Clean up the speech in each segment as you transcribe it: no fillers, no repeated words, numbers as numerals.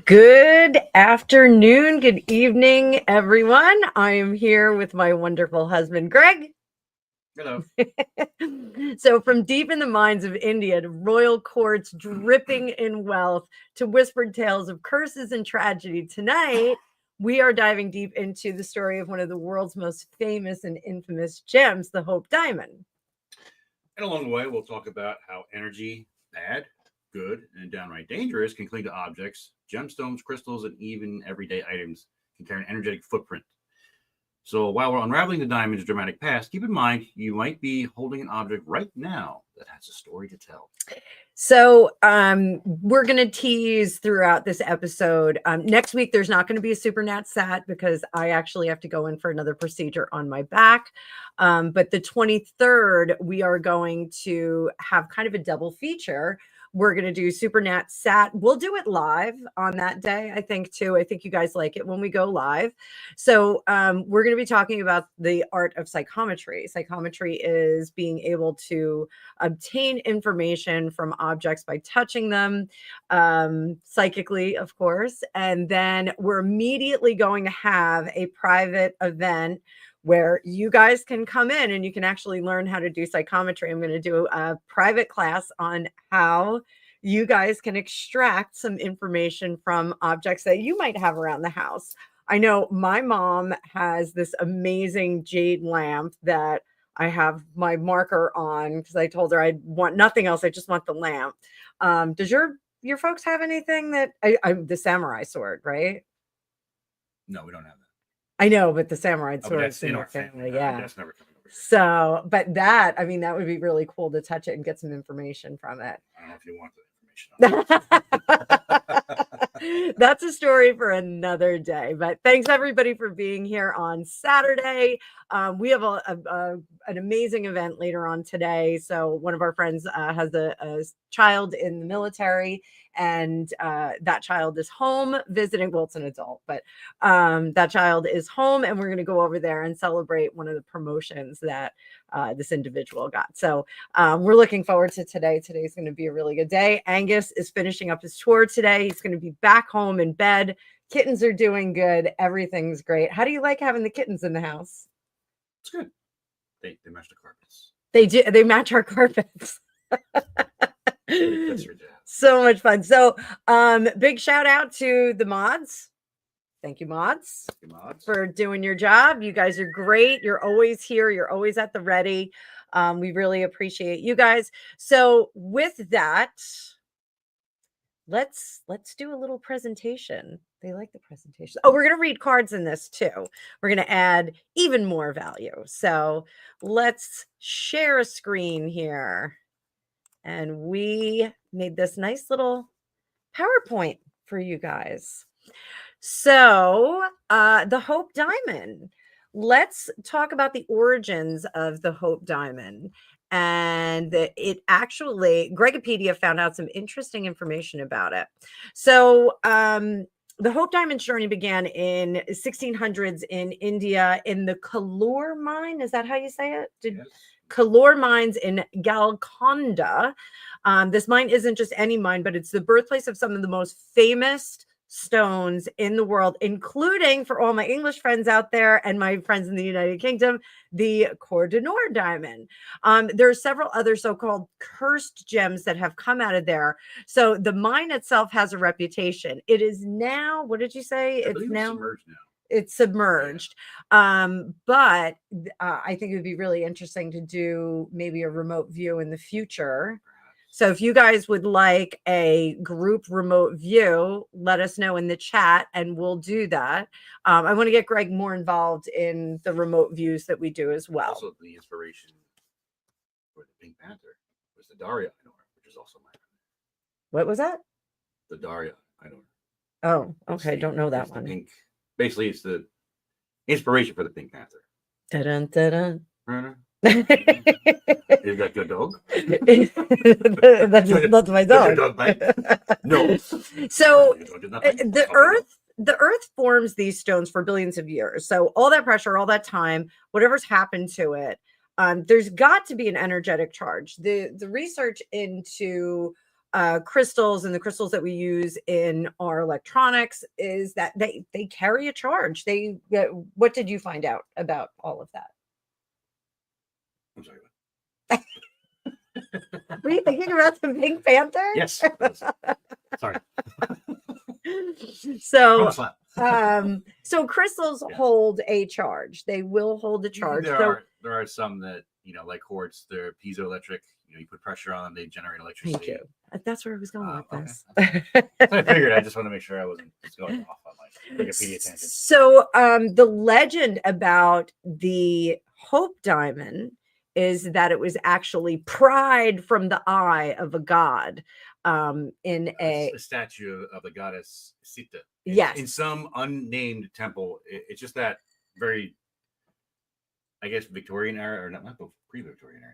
Good afternoon, good evening, everyone. I am here with my wonderful husband, Greg. Hello. So, from deep in the mines of India to royal courts dripping in wealth to whispered tales of curses and tragedy, tonight we are diving deep into the story of one of the world's most famous and infamous gems, the Hope Diamond. And along the way, we'll talk about how energy, bad, good, and downright dangerous, can cling to objects, gemstones, crystals, and even everyday items can carry an energetic footprint. So while we're unraveling the diamond's dramatic past, keep in mind you might be holding an object right now that has a story to tell. So we're going to tease throughout this episode. Next week, there's not going to be a Super Nat Sat because I actually have to go in for another procedure on my back. But the 23rd, we are going to have kind of a double feature. We're going to do Super Nat Sat. We'll do it live on that day, I think, too. I think you guys like it when we go live. So we're going to be talking about the art of psychometry. Psychometry is being able to obtain information from objects by touching them psychically, of course. And then we're immediately going to have a private event where you guys can come in and you can actually learn how to do psychometry. I'm going to do a private class on how you guys can extract some information from objects that you might have around the house. I know my mom has this amazing jade lamp that I have my marker on because I told her I want nothing else. I just want the lamp. Does your folks have anything that the samurai sword, right? No, we don't have that. I know, but the samurai sword is in our family. Yeah. That's never coming over here. So, but that would be really cool to touch it and get some information from it. I don't know if you want the information. That's a story for another day. But thanks everybody for being here on Saturday. We have an amazing event later on today. So one of our friends has a child in the military, and that child is home visiting. Well, it's an adult, but that child is home, and we're going to go over there and celebrate one of the promotions that this individual got. So we're looking forward to today. Today's going to be a really good day. Angus is finishing up his tour today. He's going to be back home in bed. Kittens are doing good. Everything's great. How do you like having the kittens in the house? It's good. They match the carpets. They do. They match our carpets. So much fun. So big shout out to the mods. Thank you, mods, for doing your job. You guys are great. You're always here. You're always at the ready. We really appreciate you guys. So with that, let's do a little presentation. They like the presentation. Oh, we're going to read cards in this too. We're going to add even more value. So let's share a screen here. And we made this nice little PowerPoint for you guys. So the Hope Diamond. Let's talk about the origins of the Hope Diamond. And it actually, Gregopedia found out some interesting information about it. So the Hope Diamond's journey began in 1600s in India in the Kollur Mine. Is that how you say it? Yes. Kollur Mines in Golconda. This mine isn't just any mine, but it's the birthplace of some of the most famous stones in the world, including, for all my English friends out there and my friends in the United Kingdom, the Kollur diamond. There are several other so-called cursed gems that have come out of there. So the mine itself has a reputation. It is now, what did you say? It's now submerged now. It's submerged. But I think it would be really interesting to do maybe a remote view in the future. So if you guys would like a group remote view, let us know in the chat and we'll do that. I want to get Greg more involved in the remote views that we do as well. Also, the inspiration for the Pink Panther was the Daria Idol, which is also mine. What was that? The Daria Idol. Oh, okay. Don't know that one. Pink. Basically, it's the inspiration for the Pink Panther. Da-dun, da-dun. Is that your dog? That's my dog. No. So the earth forms these stones for billions of years. So all that pressure, all that time, whatever's happened to it, there's got to be an energetic charge. The research into crystals and the crystals that we use in our electronics is that they carry a charge. What did you find out about all of that? I'm sorry. Were you thinking about the Pink Panther? Yes. Sorry. So, Slap. so crystals hold a charge. They will hold a charge. There are some that, like quartz, they're piezoelectric. You put pressure on them, they generate electricity. Thank you. That's where I was going with this. I figured. I just want to make sure I wasn't just going off on Wikipedia tangent. So, the legend about the Hope Diamond is that it was actually pried from the eye of a god in a statue of the goddess Sita. Yes. In some unnamed temple. It's just that very, I guess, Victorian era, or not pre-Victorian era.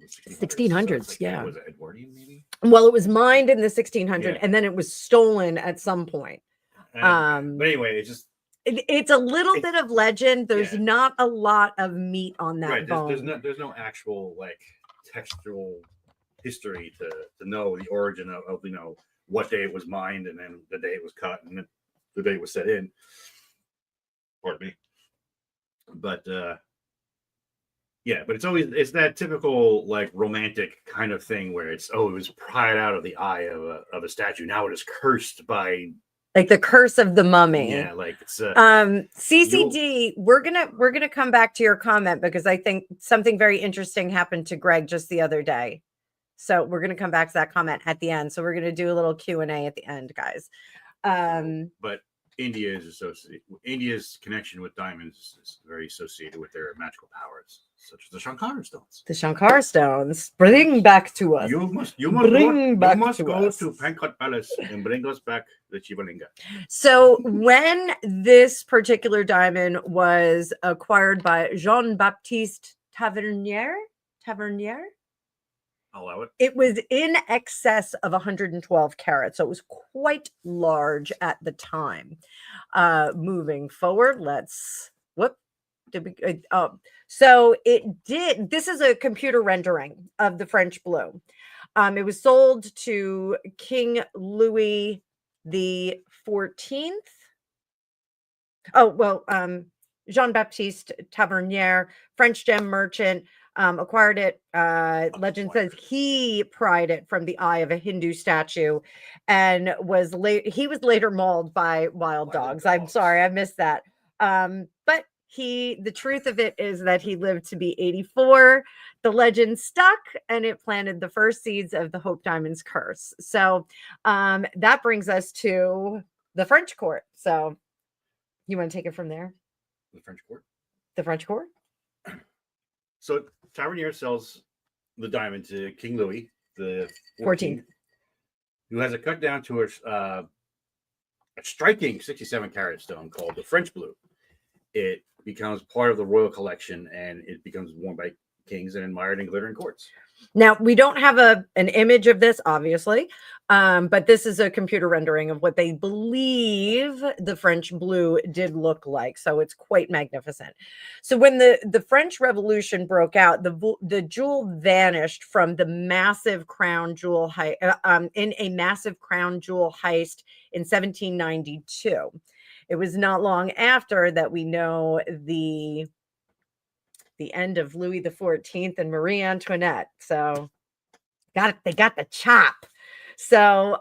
It's 1600s, so yeah. Was it Edwardian, maybe? Well, it was mined in the 1600s, and then it was stolen at some point. But anyway, it's a little bit of legend. There's not a lot of meat on that bone. There's no actual textual history to know the origin of what day it was mined, and then the day it was cut, and then the day it was set in. Pardon me. But but it's that typical romantic kind of thing where it was pried out of the eye of a statue. Now it is cursed by the curse of the mummy. Yeah, it's CCD. We're gonna come back to your comment because I think something very interesting happened to Greg just the other day. So we're gonna come back to that comment at the end. So we're gonna do a little Q&A at the end, guys. But India's connection with diamonds is very associated with their magical powers, such as the Shankara stones. The Shankara stones bring back to us. You must go to Pankot Palace and bring us back the Shivalinga. So when this particular diamond was acquired by Jean-Baptiste Tavernier, I'll allow it. It was in excess of 112 carats. So it was quite large at the time. Moving forward, so it did. This is a computer rendering of the French blue. It was sold to King Louis the 14th. Jean-Baptiste Tavernier, French gem merchant, acquired it. Legend says he pried it from the eye of a Hindu statue, and he was later mauled by wild dogs. I'm sorry, I missed that. But the truth of it is that he lived to be 84. The legend stuck, and it planted the first seeds of the Hope Diamond's curse. So that brings us to the French court. So you want to take it from there? The French court. The French court. So Tavernier sells the diamond to King Louis the 14th, who has it cut down to a striking 67 carat stone called the French blue. It becomes part of the royal collection, and it becomes worn by kings and admired in glittering courts. Now, we don't have an image of this, obviously, but this is a computer rendering of what they believe the French blue did look like. So it's quite magnificent. So when the French Revolution broke out, the jewel vanished from the massive crown jewel in a massive crown jewel heist in 1792. It was not long after that we know the end of Louis the 14th and Marie Antoinette. So they got the chop. So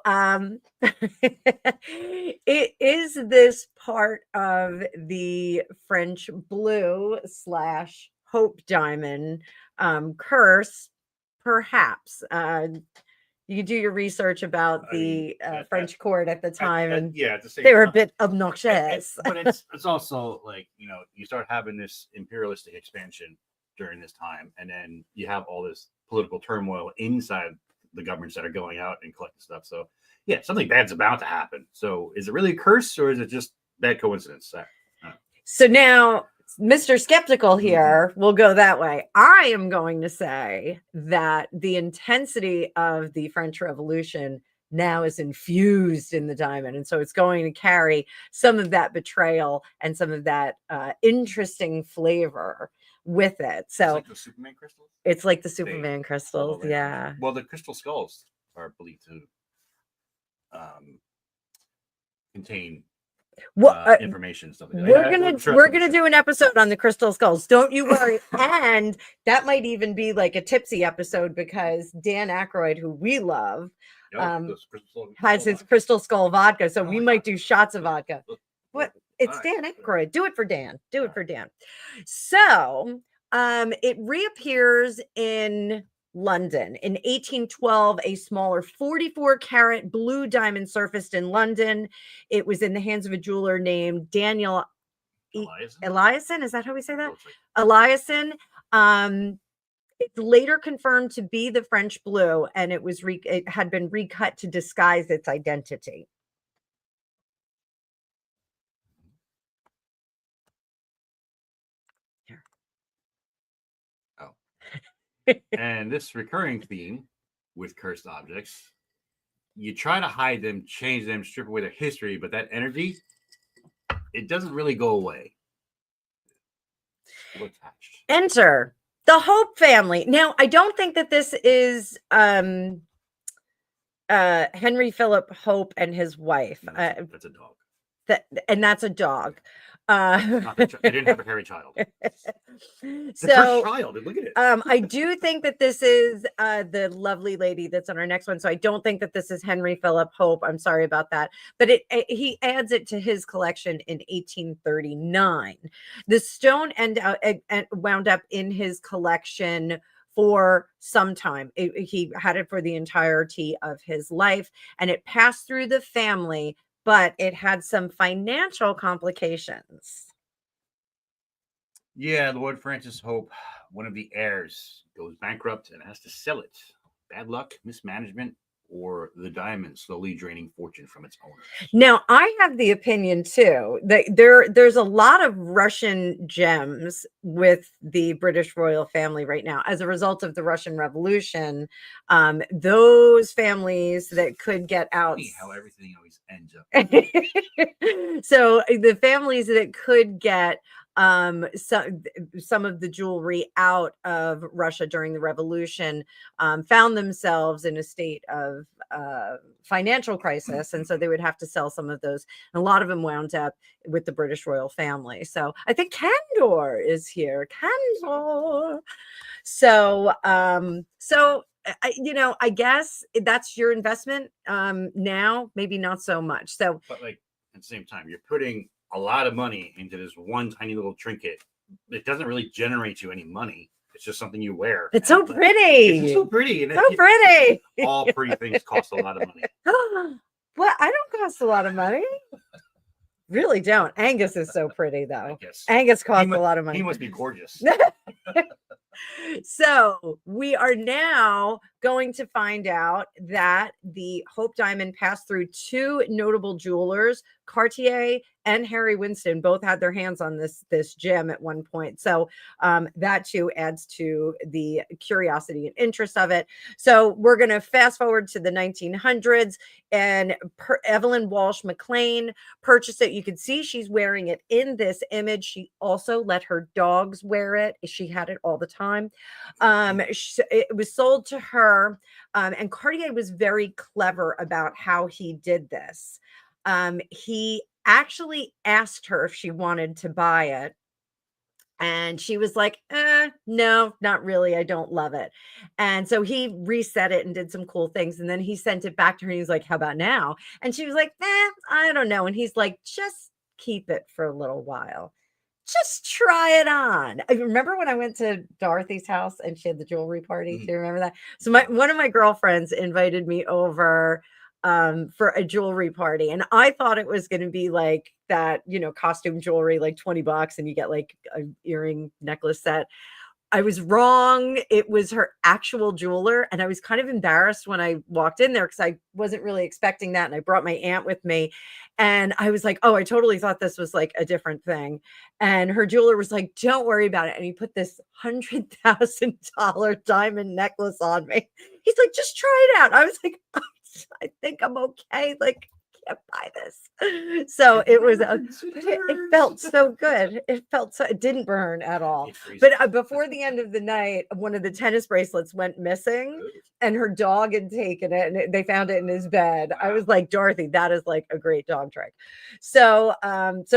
it is this part of the French blue / Hope Diamond curse, perhaps. You can do your research about the French court at the time, and at the same they were time, a bit obnoxious. But it's also you start having this imperialistic expansion during this time, and then you have all this political turmoil inside the governments that are going out and collecting stuff. So something bad's about to happen. So is it really a curse, or is it just bad coincidence? So now Mr. Skeptical here will go that way. I am going to say that the intensity of the French Revolution now is infused in the diamond. And so it's going to carry some of that betrayal and some of that interesting flavor with it. So it's like the Superman crystals? It's like the Superman crystals. Yeah. Well, the crystal skulls are believed to contain information, stuff like that. We're gonna do an episode on the crystal skulls. Don't you worry. And that might even be like a tipsy episode because Dan Aykroyd, who we love, has his crystal skull vodka. So we might do shots of vodka. What? It's Dan Aykroyd. Do it for Dan. Do it for Dan. So it reappears in London. In 1812, a smaller 44-carat blue diamond surfaced in London. It was in the hands of a jeweler named Daniel Eliason. Is that how we say that? Eliason. It's later confirmed to be the French blue, and it had been recut to disguise its identity. And this recurring theme with cursed objects, you try to hide them, change them, strip away their history, but that energy, it doesn't really go away. Still attached. Enter the Hope family. Now, I don't think that this is Henry Philip Hope and his wife. That's a dog. That's a dog. They didn't have a hairy child. So, child. Look at it. I do think that this is the lovely lady that's on our next one. So I don't think that this is Henry Philip Hope. I'm sorry about that. But he adds it to his collection in 1839. The stone wound up in his collection for some time. He had it for the entirety of his life, and it passed through the family, but it had some financial complications. Yeah, Lord Francis Hope, one of the heirs, goes bankrupt and has to sell it. Bad luck, mismanagement, or the diamond slowly draining fortune from its owner. Now, I have the opinion too that there's a lot of Russian gems with the British royal family right now as a result of the Russian Revolution. Those families that could get out. How everything always ends up. So the families that could get some of the jewelry out of Russia during the revolution found themselves in a state of financial crisis, and so they would have to sell some of those, and a lot of them wound up with the British royal family. So I think Candor is here. Candor. So I guess that's your investment now, maybe not so much. So but like at the same time, you're putting a lot of money into this one tiny little trinket. It doesn't really generate you any money. It's just something you wear. It's so pretty. It's so pretty. And so pretty. All pretty things cost a lot of money. Well, I don't cost a lot of money. Really don't. Angus is so pretty, though. Angus costs a lot of money. He must be gorgeous. So we are now going to find out that the Hope Diamond passed through two notable jewelers, Cartier and Harry Winston. Both had their hands on this gem at one point. So that too adds to the curiosity and interest of it. So we're going to fast forward to the 1900s, and Evelyn Walsh McLean purchased it. You can see she's wearing it in this image. She also let her dogs wear it. She had it all the time. It was sold to her, and Cartier was very clever about how he did this. He actually asked her if she wanted to buy it, and she was like, no, not really. I don't love it. And so he reset it and did some cool things. And then he sent it back to her. And he's like, how about now? And she was like, I don't know. And he's like, just keep it for a little while. Just try it on. I remember when I went to Dorothy's house and she had the jewelry party. Mm-hmm. Do you remember that? So one of my girlfriends invited me over for a jewelry party, and I thought it was going to be like that, costume jewelry, like $20, and you get like an earring necklace set. I was wrong. It was her actual jeweler, and I was kind of embarrassed when I walked in there because I wasn't really expecting that, and I brought my aunt with me, and I was like, oh, I totally thought this was like a different thing. And her jeweler was like, don't worry about it. And he put this $100,000 diamond necklace on me. He's like, just try it out. I was like, I think I'm okay. Like, can't buy this. So it was it felt so good. It didn't burn at all. But before the end of the night, one of the tennis bracelets went missing, and her dog had taken it, and they found it in his bed. I was like, Dorothy, that is like a great dog trick. So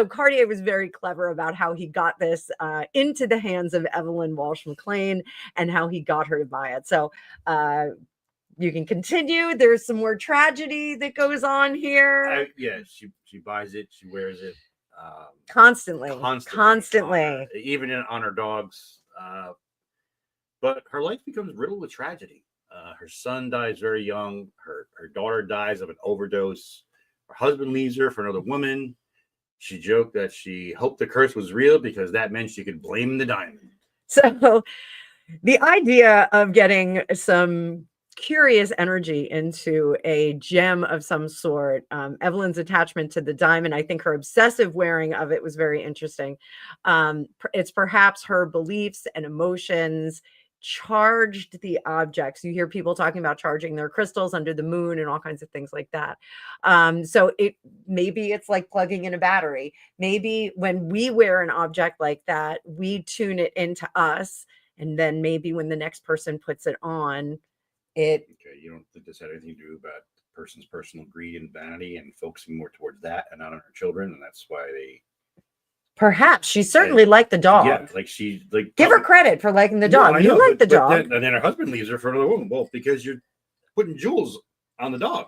Cartier was very clever about how he got this into the hands of Evelyn Walsh McLean and how he got her to buy it. So you can continue. There's some more tragedy that goes on here. She buys it. She wears it constantly. Even on her dogs. But her life becomes riddled with tragedy. Her son dies very young. Her daughter dies of an overdose. Her husband leaves her for another woman. She joked that she hoped the curse was real because that meant she could blame the diamond. So the idea of getting some curious energy into a gem of some sort, Evelyn's attachment to the diamond, I think her obsessive wearing of it was very interesting. It's perhaps her beliefs and emotions charged the objects. You hear people talking about charging their crystals under the moon and all kinds of things like that. So maybe it's like plugging in a battery. Maybe when we wear an object like that, we tune it into us, and then maybe when the next person puts it on, you don't think this had anything to do about the person's personal greed and vanity and focusing more towards that and not on her children, and that's why they perhaps she certainly liked the dog. Yeah, like she give her credit for liking the dog. You like the dog. And then her husband leaves her for another woman. Well, because you're putting jewels on the dog.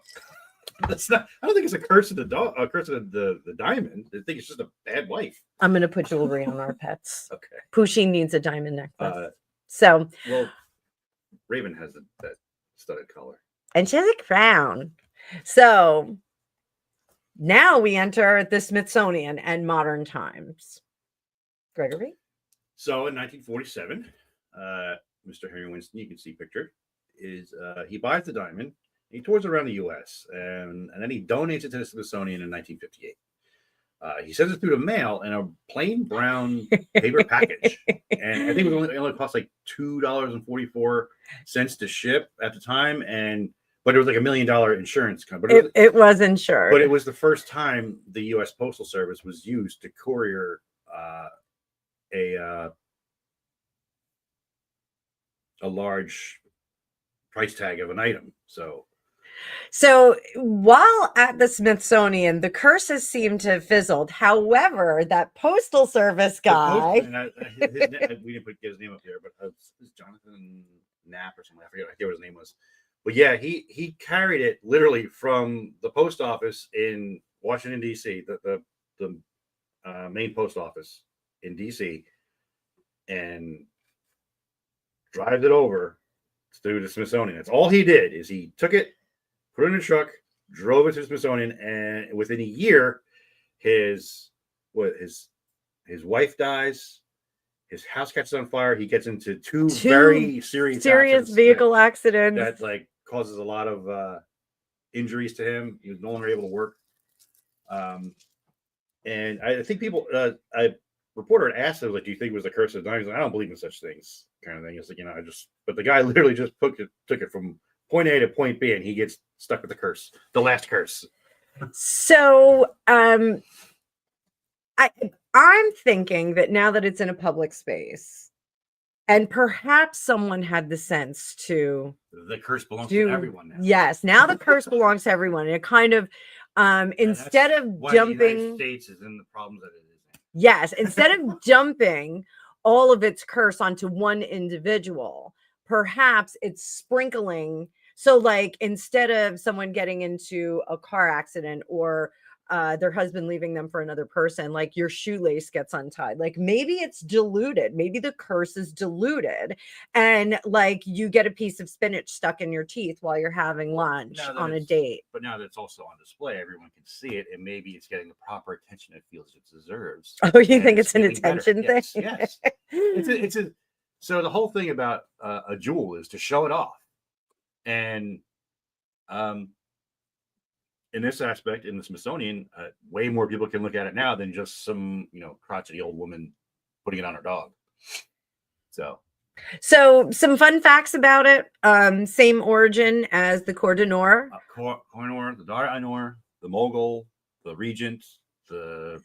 That's not. I don't think it's a curse of the dog. A curse of the diamond. I think it's just a bad wife. I'm gonna put jewelry on our pets. Okay. Pusheen needs a diamond necklace. Well, Raven has that studded collar, and she has a crown. So now we enter the Smithsonian and modern times. Gregory? So in 1947, Mr. Henry Winston, you can see pictured, he buys the diamond, he tours around the U.S., and then he donates it to the Smithsonian in 1958. He sends it through the mail in a plain brown paper package. And I think it only cost like $2.44 to ship at the time. But it was like $1 million insurance company. It was insured. But it was the first time the U.S. Postal Service was used to courier a large price tag of an item. So while at the Smithsonian, the curses seem to have fizzled. However, that Postal Service guy, we didn't get his name up there, but it was Jonathan Knapp or something. I forget what his name was. But yeah, he carried it literally from the post office in Washington, D.C., the main post office in D.C., and drives it over to the Smithsonian. That's all he did, is he took it, put it in a truck, drove it to the Smithsonian, and within a year, his wife dies, his house catches on fire, he gets into two very serious vehicle accidents that like causes a lot of injuries to him. He was no longer able to work. And I think people, a reporter had asked him, like, do you think it was the curse of the diamond? He's like, I don't believe in such things, kind of thing. It's like, but the guy literally just took it from point A to point B, and he gets stuck with the curse, the last curse. So I'm thinking that now that it's in a public space, and perhaps someone had the sense to the curse belongs to everyone now. Yes, now the curse belongs to everyone. And it kind of instead of dumping, the United States is in the problems that it is in. Yes, instead of dumping all of its curse onto one individual, perhaps it's sprinkling. So like instead of someone getting into a car accident or their husband leaving them for another person, like your shoelace gets untied, like maybe it's diluted, maybe the curse is diluted, and like you get a piece of spinach stuck in your teeth while you're having lunch on a date. But now that it's also on display, everyone can see it, and maybe it's getting the proper attention it feels it deserves. Oh, you think it's an attention thing? Yes. So the whole thing about a jewel is to show it off. And in this aspect, in the Smithsonian, way more people can look at it now than just some, crotchety old woman putting it on her dog. So some fun facts about it. Same origin as the Kollur. Kollur, the daughter Anor, the Mogul, the Regent, the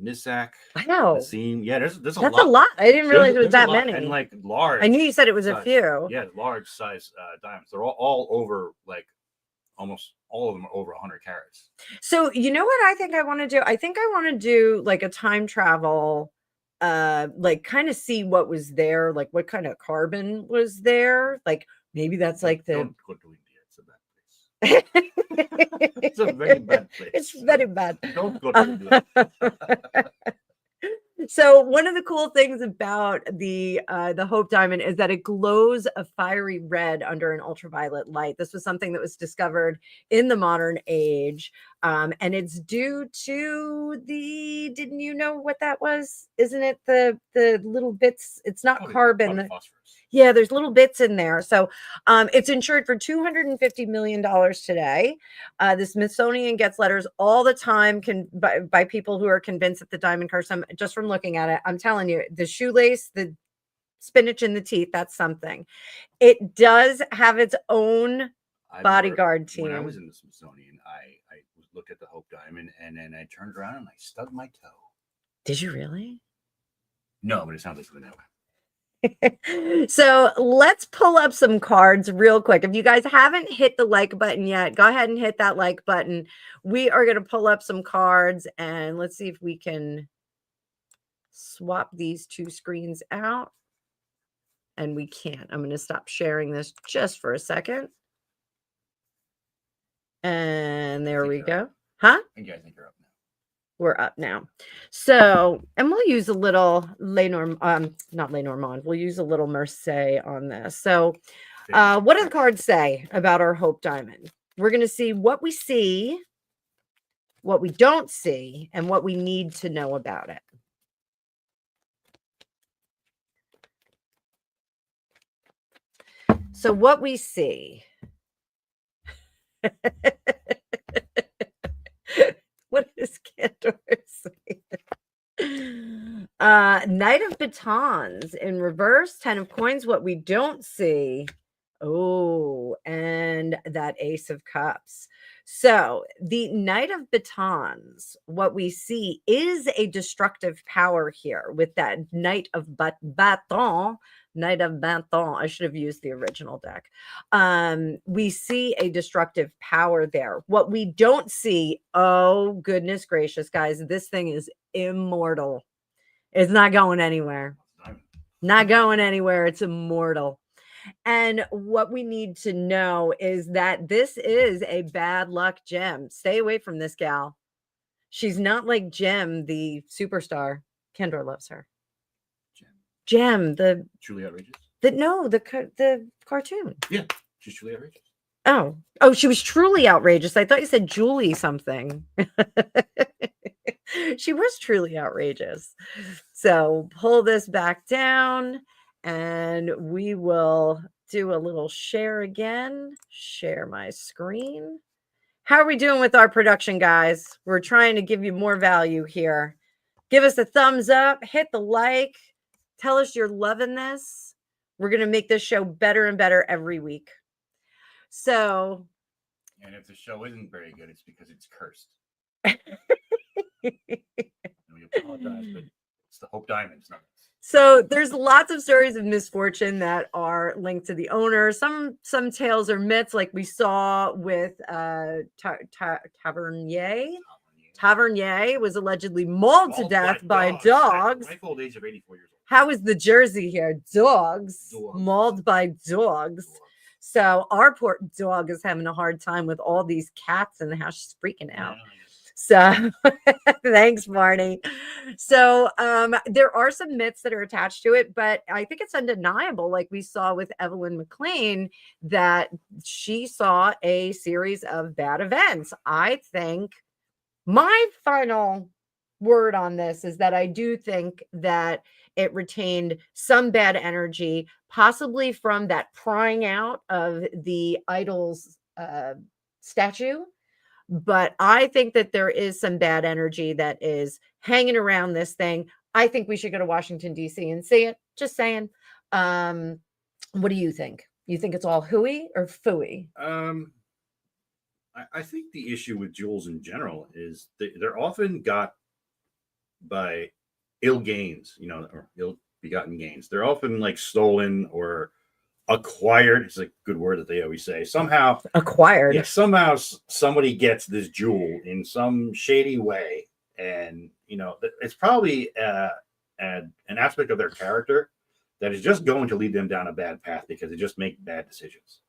Nisak, Wow. the Seam. Yeah, there's That's a lot. a lot. I didn't realize there was There's a that lot, many. and like large. I knew you said it was a size, few. Yeah, large size diamonds. They're all over, like almost all of them are over 100 carats. So you know what I think I want to do? I think I want to do like a time travel, like kind of see what was there, like what kind of carbon was there. Like maybe that's like the Don't go to India. It's a bad place. It's a very bad place. It's very bad. Don't go to India. So one of the cool things about the Hope Diamond is that it glows a fiery red under an ultraviolet light. This was something that was discovered in the modern age, and it's due to the. Didn't you know what that was? Isn't it the little bits? It's not carbon. Phosphorus. Yeah, there's little bits in there. So it's insured for $250 million today. The Smithsonian gets letters all the time by people who are convinced that the diamond curse them just from looking at it. I'm telling you, the shoelace, the spinach in the teeth, that's something. It does have its own bodyguard team. When I was in the Smithsonian, I looked at the Hope Diamond, and then I turned around and I stubbed my toe. Did you really? No, but it sounds like something that way. So let's pull up some cards real quick. If you guys haven't hit the like button yet, go ahead and hit that like button. We are going to pull up some cards and let's see if we can swap these two screens out. And we can't. I'm going to stop sharing this just for a second. And there we go. Huh? I think you're up now. We're up now. So, and we'll use a little not Lenormand. We'll use a little Marseille on this. So, what do the cards say about our Hope Diamond? We're going to see, what we don't see, and what we need to know about it. So, what we see. What does Candor say? Knight of Batons in reverse, 10 of coins. What we don't see. Oh, and that Ace of Cups. So the Knight of Batons, what we see is a destructive power here with that Knight of Baton. Knight of Baton. I should have used the original deck. We see a destructive power there. What we don't see, oh goodness gracious, guys, this thing is immortal. It's not going anywhere. Not going anywhere. It's immortal. And what we need to know is that this is a bad luck gem. Stay away from this gal. She's not like Gem, the superstar. Kendor loves her. Gem, the Truly Outrageous. The cartoon. Yeah, she's truly outrageous. Oh, she was truly outrageous. I thought you said Julie something. She was truly outrageous. So pull this back down and we will do a little share again. Share my screen. How are we doing with our production, guys? We're trying to give you more value here. Give us a thumbs up, hit the like. Tell us you're loving this. We're going to make this show better and better every week. So. And if the show isn't very good, it's because it's cursed. We apologize, but it's the Hope Diamond. It's not. So there's lots of stories of misfortune that are linked to the owner. Some tales are myths, like we saw with Tavernier. Tavernier was allegedly mauled to death by dogs. Ripe old age of 84 years old. How is the Jersey here? Dogs. Mauled by dogs. So our poor dog is having a hard time with all these cats in the house. She's freaking out. So thanks, Marnie. So there are some myths that are attached to it, but I think it's undeniable, like we saw with Evelyn McLean, that she saw a series of bad events. I think my final word on this is that I do think that it retained some bad energy, possibly from that prying out of the idol's statue. But I think that there is some bad energy that is hanging around this thing. I think we should go to Washington, D.C. and see it. Just saying. What do you think? You think it's all hooey or phooey? I think the issue with jewels in general is they're often got by ill gains, or ill begotten gains. They're often like stolen or acquired. It's a good word that they always say. Somehow acquired. Yeah, somehow somebody gets this jewel in some shady way, and it's probably an aspect of their character that is just going to lead them down a bad path because they just make bad decisions.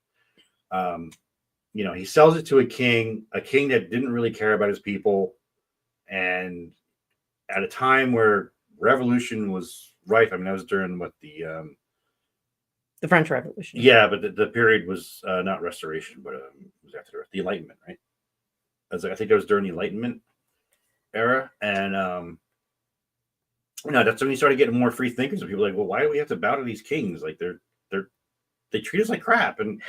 He sells it to a king that didn't really care about his people, and at a time where revolution was rife. I mean, that was during the French Revolution. Yeah, but the period was not Restoration, but it was after the Enlightenment, right? I think it was during the Enlightenment era, and that's when you started getting more free thinkers. And people were like, well, why do we have to bow to these kings? Like they treat us like crap, and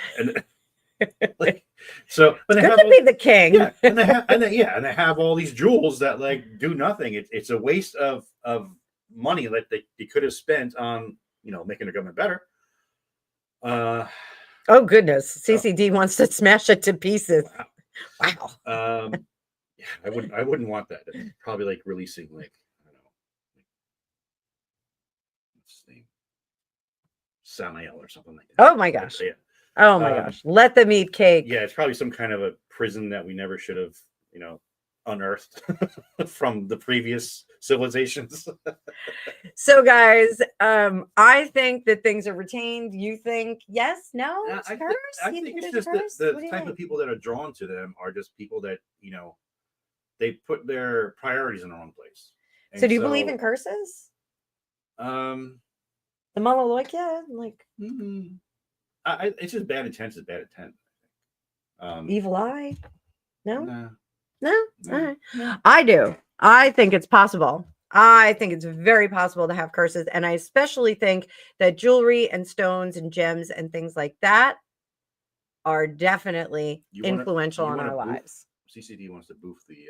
like so. But it's good to be the king. Yeah, and they have all these jewels that like do nothing. It's a waste of money that they could have spent on making the government better. Oh goodness, CCD wants to smash it to pieces. Wow. Yeah, I wouldn't want that. It's probably like releasing like I don't know, what's his name, Samael or something like that. Oh my gosh. Yeah. Oh my gosh. Let them eat cake. Yeah, it's probably some kind of a prison that we never should have, unearthed from the previous civilizations. So guys, I think that things are retained. You think yes, no, it's I think it's just the type of people that are drawn to them are just people that they put their priorities in the wrong place. And so do you believe in curses? The Malaloikia, like it's just bad intent is bad intent. Evil eye? No. No. All right. I do. I think it's possible. I think it's very possible to have curses. And I especially think that jewelry and stones and gems and things like that are definitely influential on our lives. CCD wants to boof the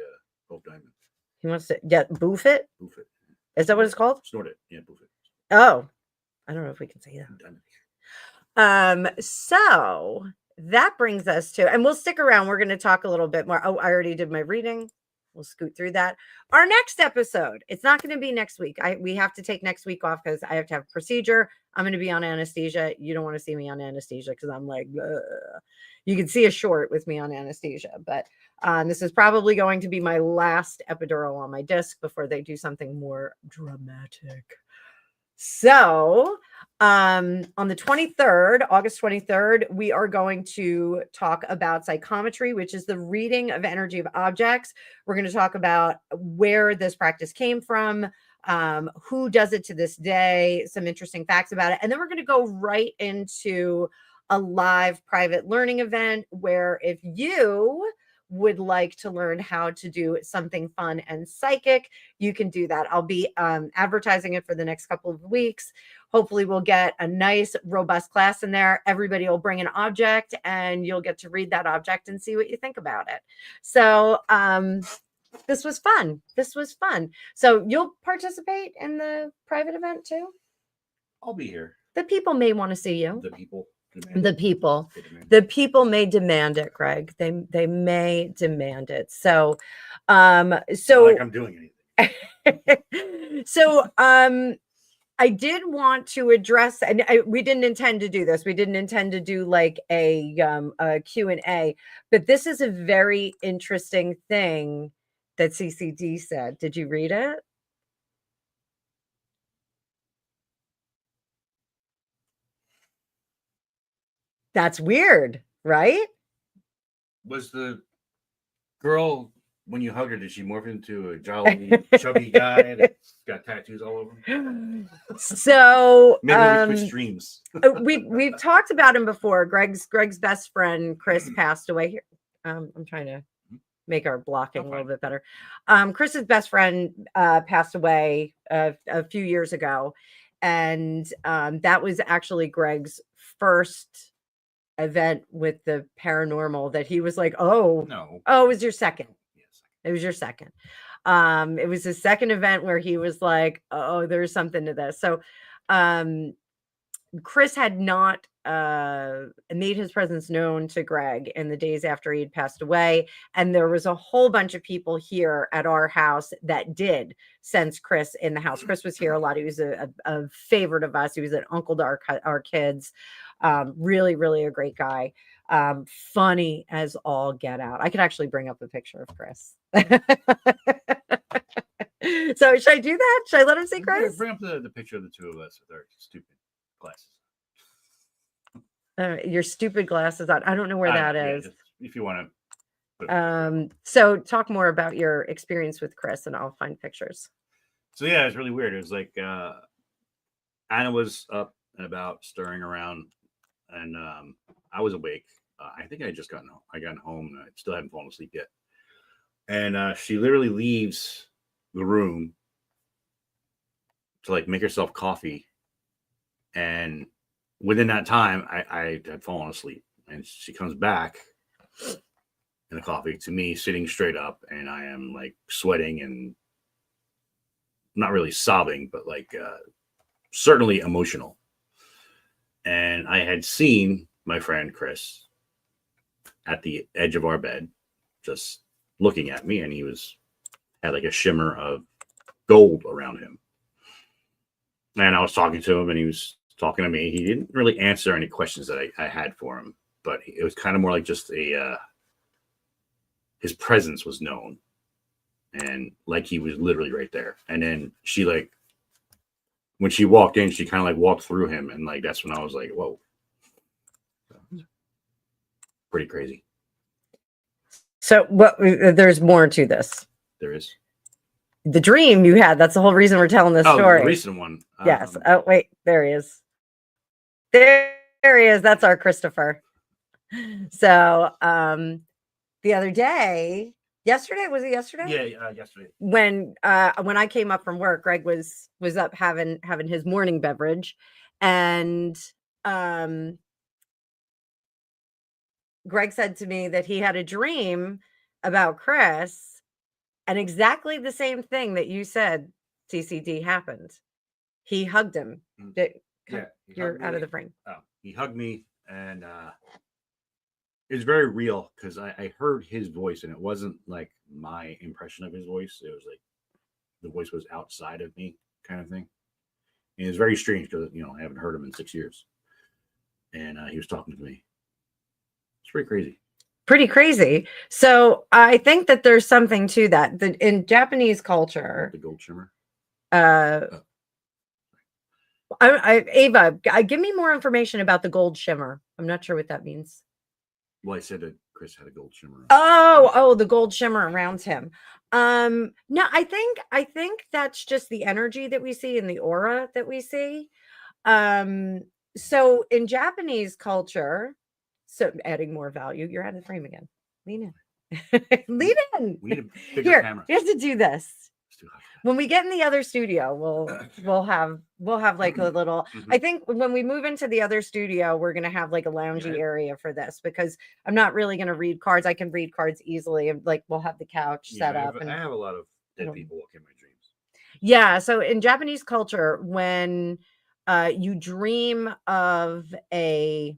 Hope Diamond. He wants to boof it? Boof it. Is that what it's called? Snort it. Yeah, boof it. Oh, I don't know if we can say that. So that brings us to, and we'll stick around. We're going to talk a little bit more. Oh, I already did my reading. We'll scoot through that. Our next episode, it's not going to be next week. We have to take next week off because I have to have a procedure. I'm going to be on anesthesia. You don't want to see me on anesthesia because I'm like, ugh. You can see a short with me on anesthesia, but this is probably going to be my last epidural on my disc before they do something more dramatic. So on the 23rd, August 23rd, we are going to talk about psychometry, which is the reading of energy of objects. We're going to talk about where this practice came from, who does it to this day, some interesting facts about it. And then we're going to go right into a live private learning event where if you would like to learn how to do something fun and psychic, you can do that. I'll be advertising it for the next couple of weeks. Hopefully we'll get a nice robust class in there. Everybody will bring an object and you'll get to read that object and see what you think about it. So this was fun. So you'll participate in the private event too? I'll be here. The people may want to see you. The people may demand it, Greg. They may demand it. So Not like I'm doing anything. So I did want to address, and we didn't intend to do this. We didn't intend to do like a Q&A, but this is a very interesting thing that CCD said. Did you read it? That's weird, right? Was the girl, when you hugged her, did she morph into a jolly, chubby guy that's got tattoos all over him? So maybe we switch streams. we've talked about him before. Greg's best friend Chris passed away. Here, I'm trying to make our blocking a little bit better. Chris's best friend passed away a few years ago, and that was actually Greg's first event with the paranormal that he was like, oh, it was your second. Yes. It was your second. It was his second event where he was like, oh, there's something to this. So Chris had not made his presence known to Greg in the days after he had passed away. And there was a whole bunch of people here at our house that did sense Chris in the house. Chris was here a lot. He was a favorite of us. He was an uncle to our kids. Really, really a great guy. Funny as all get out. I could actually bring up a picture of Chris. So should I do that? Should I let him see Chris? Bring up the picture of the two of us with our stupid glasses. Your stupid glasses on. I don't know where that is. If you want to. So talk more about your experience with Chris, and I'll find pictures. So yeah, it's really weird. It was like Anna was up and about, stirring around, and I was awake. I think I just gotten home. I got home, and I still hadn't fallen asleep yet. And she literally leaves the room to like make herself coffee, and within that time I had fallen asleep, and she comes back in the coffee to me sitting straight up, and I am like sweating and not really sobbing, but like certainly emotional. And I had seen my friend Chris at the edge of our bed just looking at me, and he had like a shimmer of gold around him. And I was talking to him, and he was talking to me. He didn't really answer any questions that I had for him, but it was kind of more like just his presence was known, and like he was literally right there. And then she, like, when she walked in, she kind of like walked through him, and like that's when I was like, whoa. Pretty crazy. So there's more to this. There is. The dream you had, that's the whole reason we're telling this story. The recent one. Yes. Oh, wait, there he is. There he is. That's our Christopher. So the other day, yesterday, was it yesterday? Yeah, yesterday. When I came up from work, Greg was up having his morning beverage, and Greg said to me that he had a dream about Chris, and exactly the same thing that you said, CCD, happened. He hugged him. You're out of the frame. Oh, he hugged me, and it was very real because I heard his voice, and it wasn't like my impression of his voice. It was like the voice was outside of me, kind of thing. And it was very strange because I haven't heard him in 6 years, and he was talking to me. It's pretty crazy. Pretty crazy. So I think that there's something to that. In Japanese culture, the gold shimmer. Ava, give me more information about the gold shimmer. I'm not sure what that means. Well, I said that Chris had a gold shimmer. Oh, the gold shimmer around him. No, I think that's just the energy that we see and the aura that we see. So in Japanese culture, so adding more value, you're out of the frame again. Lean in. Lean in. We need a bigger camera. You have to do this. When we get in the other studio, we'll have like a little. I think when we move into the other studio, we're gonna have like a loungy area for this, because I'm not really gonna read cards. I can read cards easily, and like we'll have the couch set up. I have a lot of dead people walk in my dreams. Yeah. So in Japanese culture, when you dream of a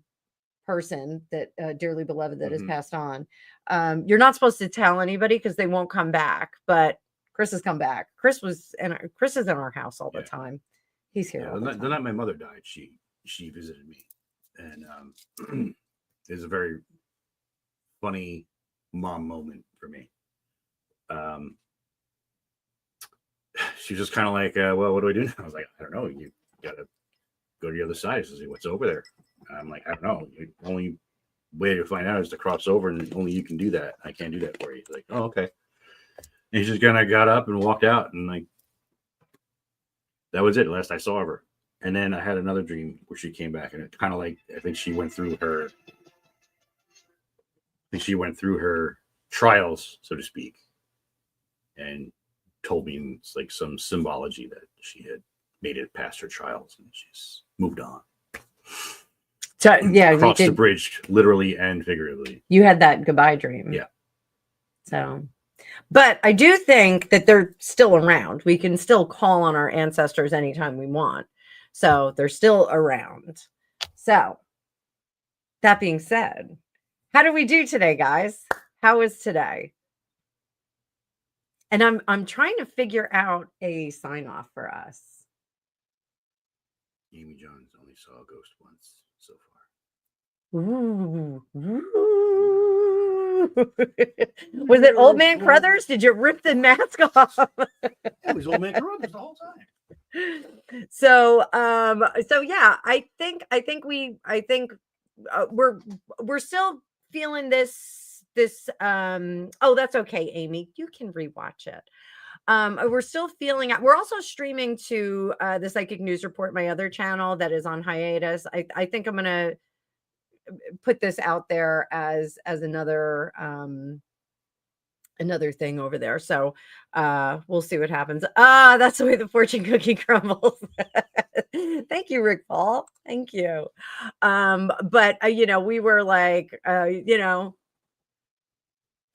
person that dearly beloved that has passed on, you're not supposed to tell anybody because they won't come back. But Chris has come back. Chris is in our house all the time. He's here. The night my mother died, she visited me, and it was a very funny mom moment for me. She was just kind of like, well, what do I do now? I was like, I don't know. You gotta go to the other side to see what's over there. I'm like, I don't know. The only way to find out is to cross over, and only you can do that. I can't do that for you. He's like, oh, okay. And he just kind of got up and walked out, and like that was it. Last I saw of her. And then I had another dream where she came back, and it kind of like, I think she went through her trials, so to speak, and told me it's like some symbology that she had made it past her trials and she's moved on. So yeah, crossed the bridge, literally and figuratively. You had that goodbye dream. Yeah. So, but I do think that they're still around. We can still call on our ancestors anytime we want. So they're still around. So that being said, how do we do today, guys? How is today? And I'm trying to figure out a sign off for us. Amy Johns only saw a ghost once so far. Ooh. Was it Old Man Crothers? Did you rip the mask off? It was Old Man Crothers the whole time. So yeah, I think we're still feeling this oh, that's okay, Amy, you can rewatch it. We're still feeling it. We're also streaming to the Psychic News Report, my other channel that is on hiatus. I think I'm gonna put this out there as another thing over there. So we'll see what happens. That's the way the fortune cookie crumbles. Thank you, Rick Paul. Thank you. But we were like,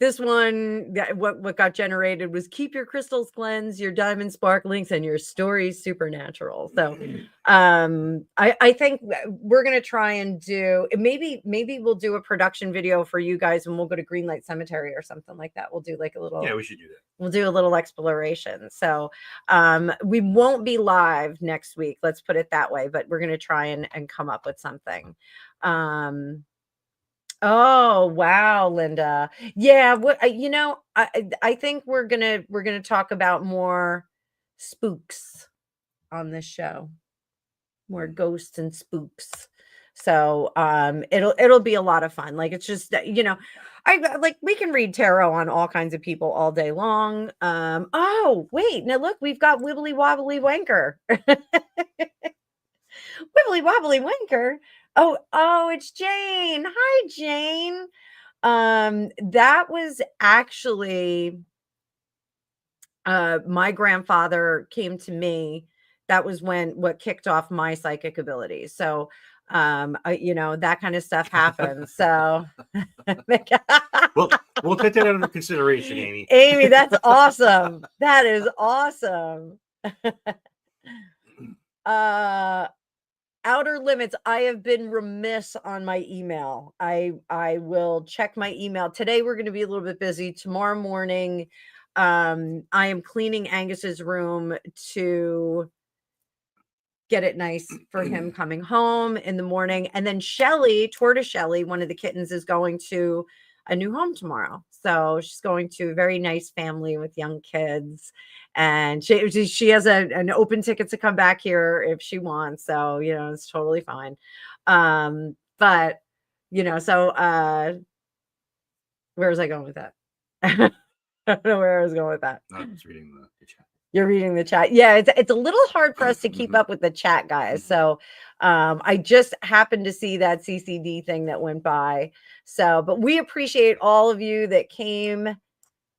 this one, what got generated was keep your crystals cleansed, your diamond sparklings, and your stories supernatural. So I think we're going to try and do, maybe we'll do a production video for you guys when we'll go to Greenlight Cemetery or something like that. We'll do like a little, yeah, we should do that. We'll do a little exploration. So we won't be live next week. Let's put it that way, but we're going to try and come up with something. Oh, wow, Linda. Yeah, what I think we're gonna talk about more spooks on this show. More ghosts and spooks. So it'll be a lot of fun. Like it's just I like we can read tarot on all kinds of people all day long. Oh, wait, now look, we've got Wibbly Wobbly Wanker. Wibbly Wobbly Wanker. Oh, it's Jane. Hi, Jane. That was actually my grandfather came to me. That was what kicked off my psychic abilities. So that kind of stuff happens. So well, we'll take that under consideration, Amy. Amy, that's awesome. That is awesome. Outer limits. I have been remiss on my email. I will check my email. Today we're going to be a little bit busy. Tomorrow morning, I am cleaning Angus's room to get it nice for him coming home in the morning. And then Tortoise Shelly, one of the kittens, is going to a new home tomorrow. So she's going to a very nice family with young kids. And she has an open ticket to come back here if she wants. So, it's totally fine. But, so where was I going with that? I don't know where I was going with that. I was reading the chat. You're reading the chat. Yeah, it's a little hard for us to keep up with the chat, guys. So I just happened to see that CCD thing that went by. So, but we appreciate all of you that came,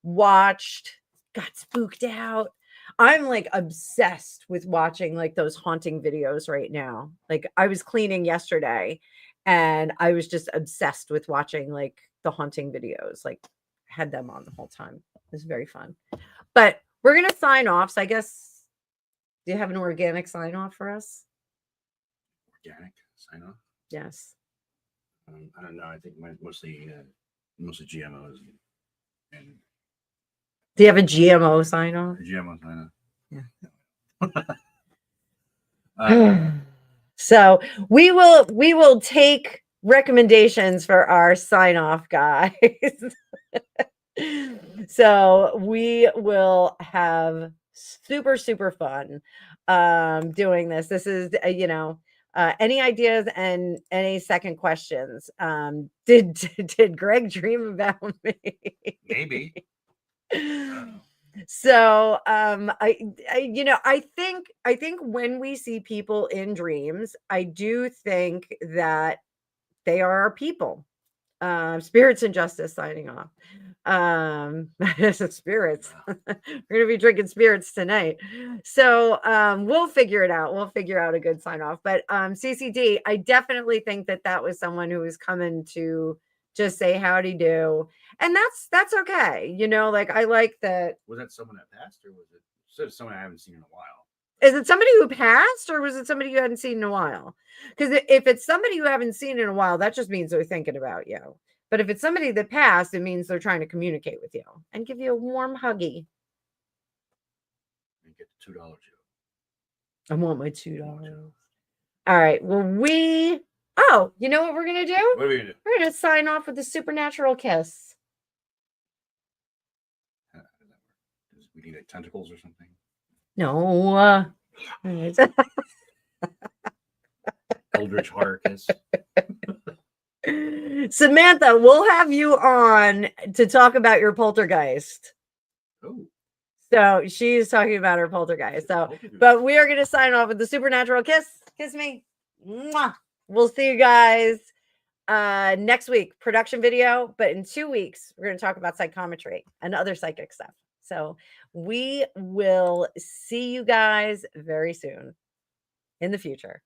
watched, got spooked out. I'm like obsessed with watching like those haunting videos right now. Like I was cleaning yesterday and I was just obsessed with watching like the haunting videos, like had them on the whole time. It was very fun. But we're going to sign off. So I guess, do you have an organic sign off for us? Organic sign off? Yes. I don't know. I think mostly GMOs. And do you have a GMO sign off? GMO sign off. Yeah. So we will take recommendations for our sign off, guys. So we will have super, super fun doing this. This is, any ideas and any second questions? Did Greg dream about me? Maybe. So I think when we see people in dreams, I do think that they are our people. Spirits and Justice signing off. Spirits. We're gonna be drinking spirits tonight. So we'll figure it out. We'll figure out a good sign off. But CCD, I definitely think that was someone who was coming to just say howdy do. And that's okay. Like I like that. Was that someone that passed or was it someone I haven't seen in a while? Is it somebody who passed, or was it somebody you hadn't seen in a while? Because if it's somebody you haven't seen in a while, that just means they're thinking about you. But if it's somebody that passed, it means they're trying to communicate with you and give you a warm huggy. And get the $2, Joe. I want my $2. All right. Well, oh, you know what we're going to do? What are we going to do? We're going to sign off with a supernatural kiss. How does that work? Does we need like tentacles or something? No. Eldritch horror kiss. Samantha, we'll have you on to talk about your poltergeist. Oh. So she's talking about her poltergeist. So, but we are going to sign off with the supernatural kiss. Kiss me. Mwah. We'll see you guys next week. Production video. But in 2 weeks, we're going to talk about psychometry and other psychic stuff. So we will see you guys very soon in the future.